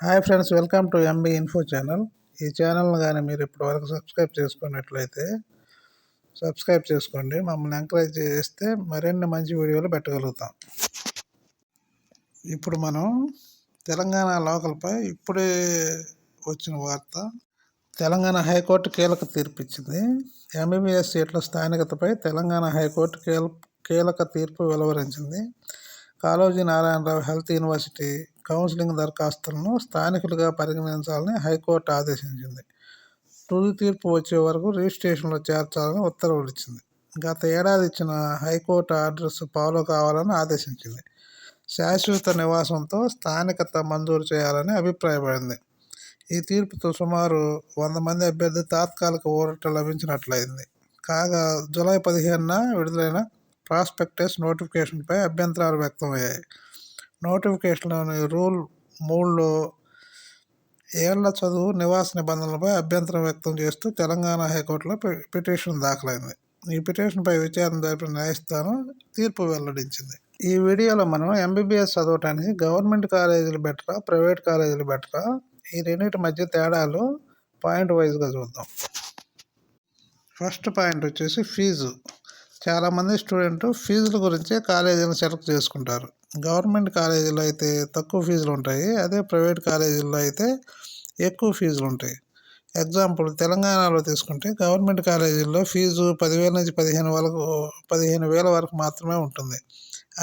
Hi friends, welcome to MB info channel. ఈ ఛానల్ని కానీ మీరు ఇప్పటివరకు సబ్స్క్రైబ్ చేసుకున్నట్లయితే సబ్స్క్రైబ్ చేసుకోండి. మమ్మల్ని ఎంకరేజ్ చేస్తే మరిన్ని మంచి వీడియోలు పెట్టగలుగుతాం. ఇప్పుడు మనం తెలంగాణ లోకల్పై ఇప్పుడే వచ్చిన వార్త. తెలంగాణ హైకోర్టు కీలక తీర్పు ఇచ్చింది. ఎంబీబీఎస్ సీట్ల స్థానికతపై తెలంగాణ హైకోర్టు కీలక తీర్పు వెలువరించింది. Kaloji Narayana Rao health university counselling దరఖాస్తులను స్థానికులుగా పరిగణించాలని హైకోర్టు ఆదేశించింది. తుది తీర్పు వచ్చే వరకు రిజిస్ట్రేషన్లో చేర్చాలని ఉత్తర్వులు ఇచ్చింది. గత ఏడాది ఇచ్చిన హైకోర్టు ఆర్డర్స్ ఫాలో కావాలని ఆదేశించింది. శాశ్వత నివాసంతో స్థానికత మంజూరు చేయాలని అభిప్రాయపడింది. ఈ తీర్పుతో సుమారు 100 మంది అభ్యర్థి తాత్కాలిక ఊరట లభించినట్లయింది. కాగా జూలై 15న విడుదలైన ప్రాస్పెక్టస్ నోటిఫికేషన్పై అభ్యంతరాలు వ్యక్తమయ్యాయి. నోటిఫికేషన్లోని రూల్ 3లో ఏళ్ల చదువు నివాస నిబంధనలపై అభ్యంతరం వ్యక్తం చేస్తూ తెలంగాణ హైకోర్టులో పిటిషన్ దాఖలైంది. ఈ పిటిషన్పై విచారణ జరిపిన న్యాయస్థానం తీర్పు వెల్లడించింది. ఈ వీడియోలో మనం ఎంబీబీఎస్ చదవటానికి గవర్నమెంట్ కాలేజీలు బెటరా, ప్రైవేట్ కాలేజీలు బెటరా, ఈ రెండింటి మధ్య తేడాలు పాయింట్ వైజ్గా చూద్దాం. ఫస్ట్ పాయింట్ వచ్చేసి ఫీజు. చాలామంది స్టూడెంట్ ఫీజుల గురించే కాలేజీలను సెలెక్ట్ చేసుకుంటారు. గవర్నమెంట్ కాలేజీలో అయితే తక్కువ ఫీజులు ఉంటాయి, అదే ప్రైవేట్ కాలేజీల్లో అయితే ఎక్కువ ఫీజులు ఉంటాయి. ఎగ్జాంపుల్ తెలంగాణలో తీసుకుంటే గవర్నమెంట్ కాలేజీల్లో ఫీజు 10,000 నుంచి 15,000 వరకు మాత్రమే ఉంటుంది.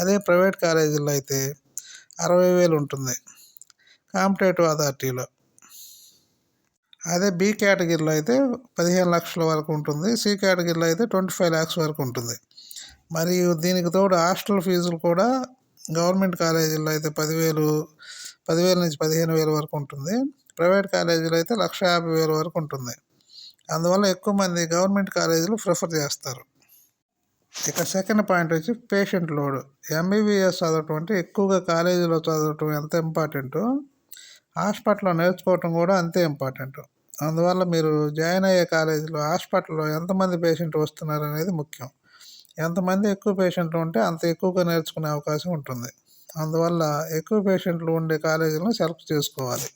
అదే ప్రైవేట్ కాలేజీల్లో అయితే 60,000 ఉంటుంది కాంపిటేటివ్ అథారిటీలో. అదే బి కేటగిరీలో అయితే 15 లక్షల వరకు ఉంటుంది, సి కేటగిరీలో అయితే 25 lakhs వరకు ఉంటుంది. మరియు దీనికి తోడు హాస్టల్ ఫీజులు కూడా గవర్నమెంట్ కాలేజీల్లో అయితే 10,000 నుంచి 15,000 వరకు ఉంటుంది, ప్రైవేట్ కాలేజీలో అయితే 1,50,000 వరకు ఉంటుంది. అందువల్ల ఎక్కువ మంది గవర్నమెంట్ కాలేజీలు ప్రిఫర్ చేస్తారు. ఇక సెకండ్ పాయింట్ వచ్చి పేషెంట్ లోడ్. ఎంబీబీఎస్ చదవటం అంటే ఎక్కువగా కాలేజీలో చదవటం ఎంత ఇంపార్టెంటో హాస్పిటల్లో నేర్చుకోవటం కూడా అంతే ఇంపార్టెంట్. అందువల్ల మీరు జాయిన్ అయ్యే కాలేజీలో హాస్పిటల్లో ఎంతమంది పేషెంట్ వస్తున్నారు అనేది ముఖ్యం. ఎంతమంది ఎక్కువ పేషెంట్లు ఉంటే అంత ఎక్కువగా నేర్చుకునే అవకాశం ఉంటుంది. అందువల్ల ఎక్కువ పేషెంట్లు ఉండే కాలేజీలను సెలెక్ట్ చేసుకోవాలి.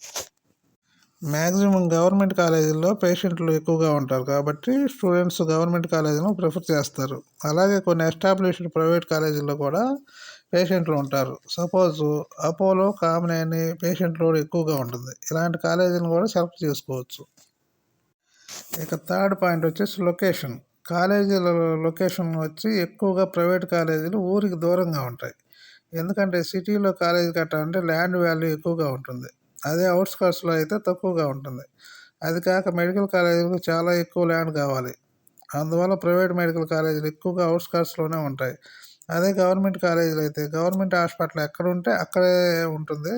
మ్యాక్సిమం గవర్నమెంట్ కాలేజీల్లో పేషెంట్లు ఎక్కువగా ఉంటారు కాబట్టి స్టూడెంట్స్ గవర్నమెంట్ కాలేజీలను ప్రిఫర్ చేస్తారు. అలాగే కొన్ని ఎస్టాబ్లిష్డ్ ప్రైవేట్ కాలేజీల్లో కూడా పేషెంట్లు ఉంటారు. Suppose Apollo, Kamineni patient load ఎక్కువగా ఉంటుంది. ఇలాంటి కాలేజీలను కూడా సెలెక్ట్ చేసుకోవచ్చు. ఇక థర్డ్ పాయింట్ వచ్చేసి లొకేషన్. కాలేజీల లొకేషన్ వచ్చి ఎక్కువగా ప్రైవేట్ కాలేజీలు ఊరికి దూరంగా ఉంటాయి. ఎందుకంటే సిటీలో కాలేజీ కట్టాలంటే ల్యాండ్ వాల్యూ ఎక్కువగా ఉంటుంది, అదే అవుట్స్కట్స్లో అయితే తక్కువగా ఉంటుంది. అది కాక మెడికల్ కాలేజీలకు చాలా ఎక్కువ ల్యాండ్ కావాలి. అందువల్ల ప్రైవేట్ మెడికల్ కాలేజీలు ఎక్కువగా అవుట్స్కట్స్లోనే ఉంటాయి. అదే గవర్నమెంట్ కాలేజీలు అయితే గవర్నమెంట్ హాస్పిటల్ ఎక్కడ ఉంటే అక్కడే ఉంటుంది,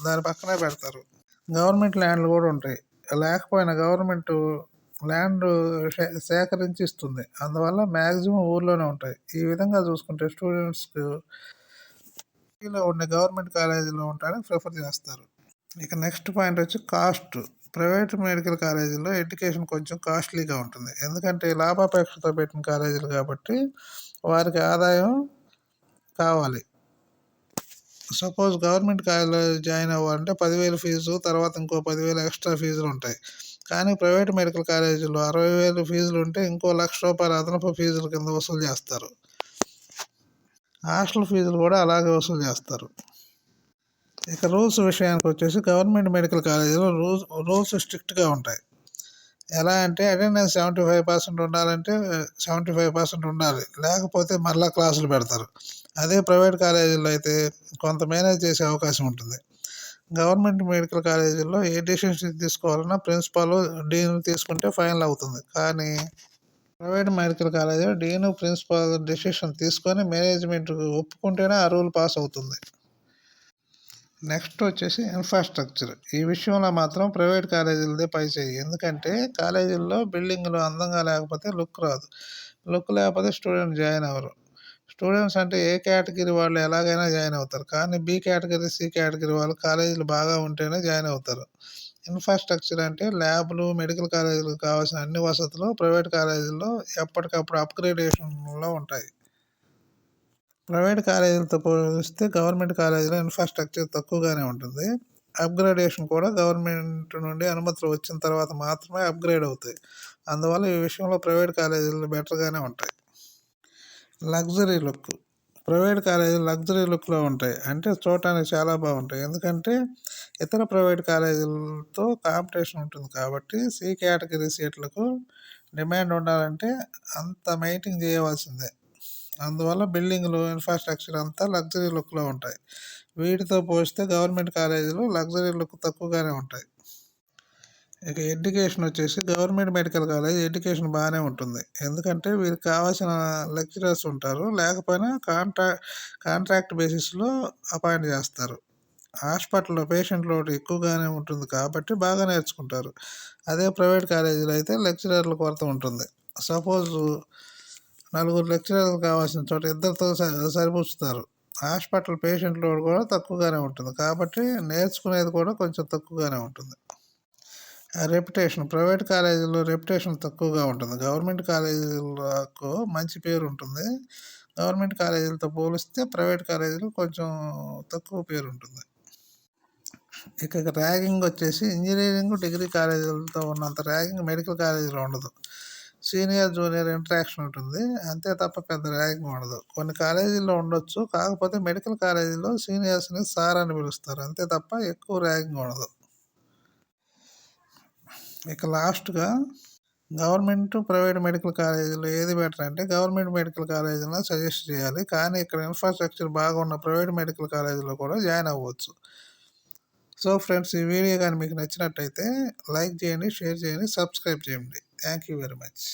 దాని పక్కనే పెడతారు. గవర్నమెంట్ ల్యాండ్లు కూడా ఉంటాయి, లేకపోయినా గవర్నమెంట్ ల్యాండ్ సేకరించి ఇస్తుంది. అందువల్ల మ్యాక్సిమం ఊర్లోనే ఉంటాయి. ఈ విధంగా చూసుకుంటే స్టూడెంట్స్కు సిటీలో ఉండే గవర్నమెంట్ కాలేజీలో ఉండడానికి ప్రిఫర్ చేస్తారు. ఇక నెక్స్ట్ పాయింట్ వచ్చి కాస్ట్. ప్రైవేట్ మెడికల్ కాలేజీలో ఎడ్యుకేషన్ కొంచెం కాస్ట్లీగా ఉంటుంది, ఎందుకంటే లాభాపేక్షతో పెట్టిన కాలేజీలు కాబట్టి వారికి ఆదాయం కావాలి. సపోజ్ గవర్నమెంట్ కాలేజీలో జాయిన్ అవ్వాలంటే 10,000 ఫీజు, తర్వాత ఇంకో 10,000 ఎక్స్ట్రా ఫీజులు ఉంటాయి. కానీ ప్రైవేట్ మెడికల్ కాలేజీలో 60,000 ఫీజులు ఉంటే ఇంకో ₹1,00,000 అదనపు ఫీజుల కింద వసూలు చేస్తారు. హాస్టల్ ఫీజులు కూడా అలాగే వసూలు చేస్తారు. ఇక రూల్స్ విషయానికి వచ్చేసి గవర్నమెంట్ మెడికల్ కాలేజీలో రూల్స్ స్ట్రిక్ట్గా ఉంటాయి. ఎలా అంటే అటెండెన్స్ 75% ఉండాలంటే 75% ఉండాలి, లేకపోతే మళ్ళీ క్లాసులు పెడతారు. అదే ప్రైవేట్ కాలేజీల్లో అయితే కొంత మేనేజ్ చేసే అవకాశం ఉంటుంది. గవర్నమెంట్ మెడికల్ కాలేజీల్లో ఏ డెసిషన్ తీసుకోవాలన్నా ప్రిన్సిపాల్, డీన్ తీసుకుంటే ఫైనల్ అవుతుంది. కానీ ప్రైవేట్ మెడికల్ కాలేజీలో డీన్, ప్రిన్సిపాల్ డెసిషన్ తీసుకొని మేనేజ్మెంట్ ఒప్పుకుంటేనే ఆ రూల్ పాస్ అవుతుంది. నెక్స్ట్ వచ్చేసి ఇన్ఫ్రాస్ట్రక్చర్. ఈ విషయంలో మాత్రం ప్రైవేట్ కాలేజీలదే పై చేయి. ఎందుకంటే కాలేజీల్లో బిల్డింగ్లు అందంగా లేకపోతే లుక్ రాదు, లుక్ లేకపోతే స్టూడెంట్ జాయిన్ అవ్వరు. స్టూడెంట్స్ అంటే ఏ కేటగిరీ వాళ్ళు ఎలాగైనా జాయిన్ అవుతారు, కానీ బి కేటగిరీ, సి కేటగిరీ వాళ్ళు కాలేజీలు బాగా ఉంటేనే జాయిన్ అవుతారు. ఇన్ఫ్రాస్ట్రక్చర్ అంటే ల్యాబ్లు, మెడికల్ కాలేజీలకు కావాల్సిన అన్ని వసతులు ప్రైవేట్ కాలేజీల్లో ఎప్పటికప్పుడు అప్గ్రేడేషన్లో ఉంటాయి. ప్రైవేట్ కాలేజీలతో పోలిస్తే గవర్నమెంట్ కాలేజీలో ఇన్ఫ్రాస్ట్రక్చర్ తక్కువగానే ఉంటుంది. అప్గ్రేడేషన్ కూడా గవర్నమెంట్ నుండి అనుమతులు వచ్చిన తర్వాత మాత్రమే అప్గ్రేడ్ అవుతాయి. అందువల్ల ఈ విషయంలో ప్రైవేట్ కాలేజీలు బెటర్గానే ఉంటాయి. Luxury look. ప్రైవేట్ కాలేజీలు లగ్జరీ లుక్లో ఉంటాయి. అంటే చూడటానికి చాలా బాగుంటాయి. ఎందుకంటే ఇతర ప్రైవేట్ కాలేజీలతో కాంపిటీషన్ ఉంటుంది కాబట్టి సి కేటగిరీ సీట్లకు డిమాండ్ ఉండాలంటే అంత మెయింటైన్ చేయవలసిందే. అందువల్ల బిల్డింగ్లు, ఇన్ఫ్రాస్ట్రక్చర్ అంతా లగ్జరీ లుక్లో ఉంటాయి. వీటితో పోలిస్తే గవర్నమెంట్ కాలేజీలు లగ్జరీ లుక్ తక్కువగానే ఉంటాయి. ఇక ఎడ్యుకేషన్ వచ్చేసి గవర్నమెంట్ మెడికల్ కాలేజ్ ఎడ్యుకేషన్ బాగానే ఉంటుంది. ఎందుకంటే వీరికి కావాల్సిన లెక్చరర్స్ ఉంటారు. లేకపోయినా కాంట్రాక్ట్ బేసిస్లో అపాయింట్ చేస్తారు. హాస్పిటల్లో పేషెంట్ లోడ్ ఎక్కువగానే ఉంటుంది కాబట్టి బాగా నేర్చుకుంటారు. అదే ప్రైవేట్ కాలేజీలో అయితే లెక్చరర్ల కొరత ఉంటుంది. సపోజ్ నలుగురు లెక్చరర్లు కావాల్సిన చోట ఇద్దరితో సరిపుచ్చుతారు. హాస్పిటల్ పేషెంట్ లోడ్ కూడా తక్కువగానే ఉంటుంది కాబట్టి నేర్చుకునేది కూడా కొంచెం తక్కువగానే ఉంటుంది. రెప్యుటేషన్. ప్రైవేట్ కాలేజీలో రెప్యుటేషన్ తక్కువగా ఉంటుంది. గవర్నమెంట్ కాలేజీలకు మంచి పేరు ఉంటుంది. గవర్నమెంట్ కాలేజీలతో పోలిస్తే ప్రైవేట్ కాలేజీలు కొంచెం తక్కువ పేరు ఉంటుంది. ఇక ర్యాగింగ్ వచ్చేసి ఇంజనీరింగ్, డిగ్రీ కాలేజీలతో ఉన్నంత ర్యాగింగ్ మెడికల్ కాలేజీలో ఉండదు. సీనియర్, జూనియర్ ఇంటరాక్షన్ ఉంటుంది. అంతే తప్ప పెద్ద ర్యాగింగ్ ఉండదు. కొన్ని కాలేజీల్లో ఉండొచ్చు. కాకపోతే మెడికల్ కాలేజీలో సీనియర్స్ని సార్ అని పిలుస్తారు. అంతే తప్ప ఎక్కువ ర్యాగింగ్ ఉండదు. ఇక లాస్ట్గా గవర్నమెంట్, ప్రైవేట్ మెడికల్ కాలేజీలో ఏది బెటర్ అంటే గవర్నమెంట్ మెడికల్ కాలేజీలో సజెస్ట్ చేయాలి. కానీ ఇక్కడ ఇన్ఫ్రాస్ట్రక్చర్ బాగున్న ప్రైవేట్ మెడికల్ కాలేజీలో కూడా జాయిన్ అవ్వచ్చు. సో ఫ్రెండ్స్, ఈ వీడియో కానీ మీకు నచ్చినట్టయితే లైక్ చేయండి, షేర్ చేయండి, సబ్స్క్రైబ్ చేయండి. Thank you very much.